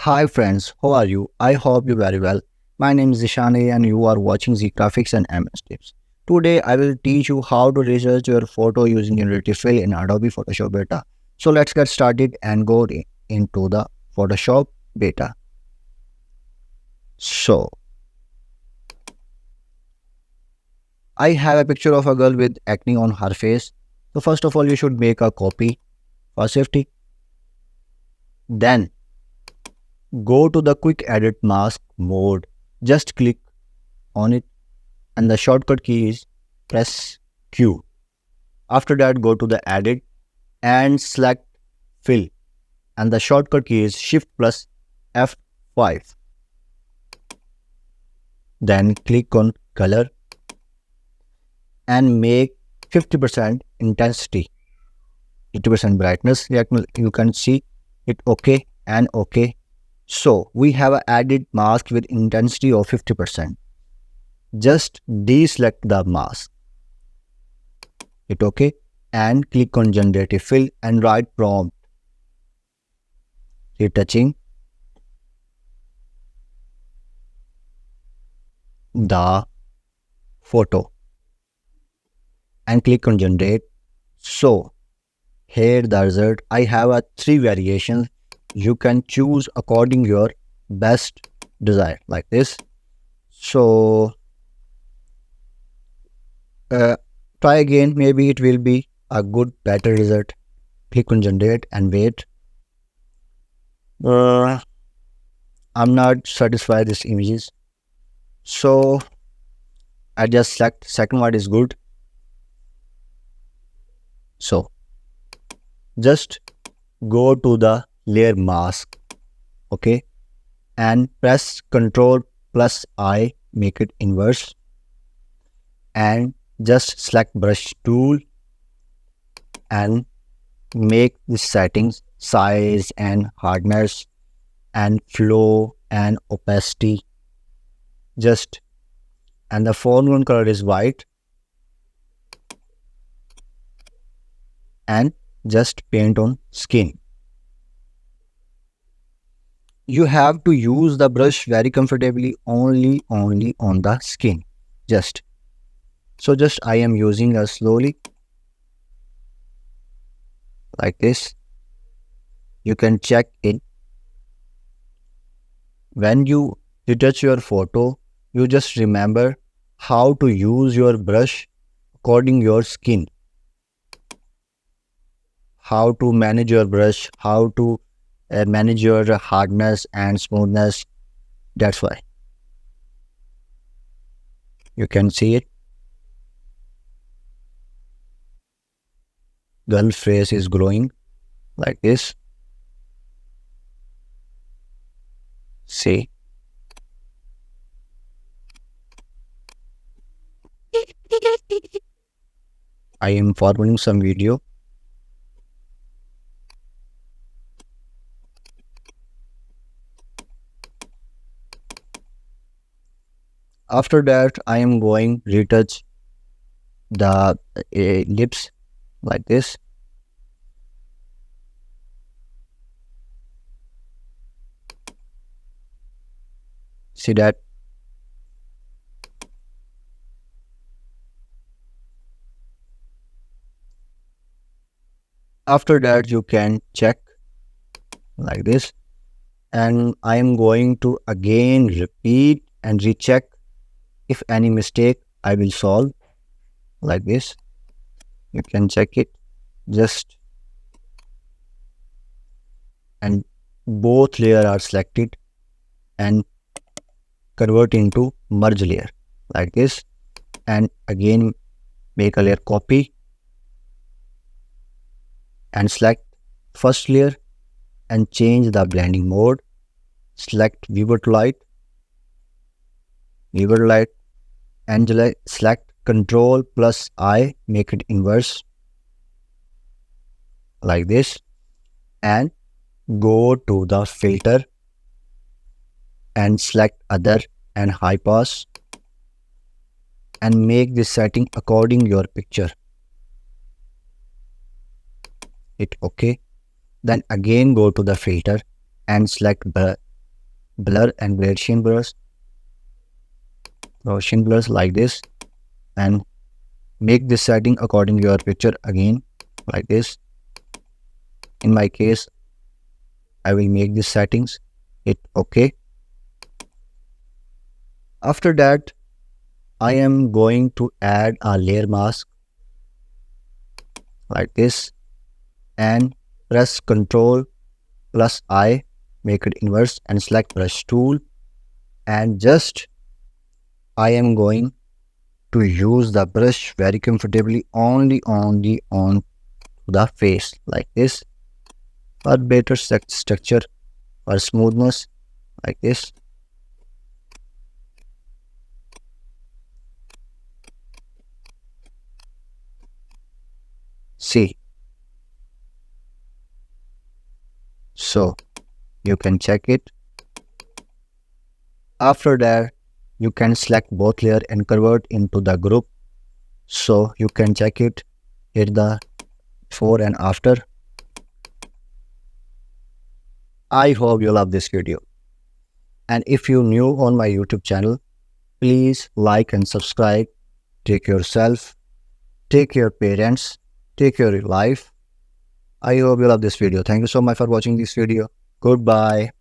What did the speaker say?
Hi friends, how are you? I hope you're very well. My name is Zishani and you are watching Z Graphics and MS Tips. Today I will teach you how to research your photo using Generative Fill in Adobe Photoshop Beta. So let's get started and go into the Photoshop Beta. So I have a picture of a girl with acne on her face. So first of all you should make a copy for safety. Then go to the quick edit mask mode. Just click on it and the shortcut key is press Q. After that, go to the edit and select fill and the shortcut key is shift plus F5. Then click on color and make 50% intensity, 80% brightness. You can see it okay and okay. So we have an added mask with intensity of 50%. Just deselect the mask. Hit OK and click on Generative Fill and write prompt retouching the photo and click on generate. So here the result. I have a 3 variations. You can choose according your best desire like this. So try again, maybe it will be a good better result. Click on generate and wait. I'm not satisfied with these images, so I just select second one is good. So just go to the layer mask, okay, and press Ctrl plus I, make it inverse, and just select brush tool and make the settings size and hardness and flow and opacity. Just and the foreground color is white and just paint on skin. You have to use the brush very comfortably only on the skin. Just I am using it slowly like this. You can check it. When you retouch your photo, you just remember how to use your brush according your skin. How to manage your brush, how to manage your hardness and smoothness. That's why. You can see it. Girl face is growing like this. See. I am forwarding some video. After that, I am going retouch the lips like this. See that? After that, you can check like this. And I am going to again repeat and recheck. If any mistake, I will solve like this. You can check it. Just and both layer are selected and convert into merge layer like this, and again make a layer copy and select first layer and change the blending mode. Select vivid light and select Ctrl plus I, make it inverse like this, and go to the filter and select other and high pass and make this setting according your picture. Hit OK. Then again go to the filter and select blur and Gaussian blurs. Gaussian blurs like this, and make this setting according to your picture again like this. In my case, I will make these settings. Hit OK. After that, I am going to add a layer mask like this and press Ctrl plus I, make it inverse and select brush tool, and just I am going to use the brush very comfortably only on the face like this for better structure, for smoothness like this. See, so you can check it. After that, you can select both layer and convert into the group, so you can check it. Hit the before and after. I hope you love this video, and if you're new on my YouTube channel, please like and subscribe. Take care yourself, take your parents, take care of your life. I hope you love this video. Thank you so much for watching this video. Goodbye.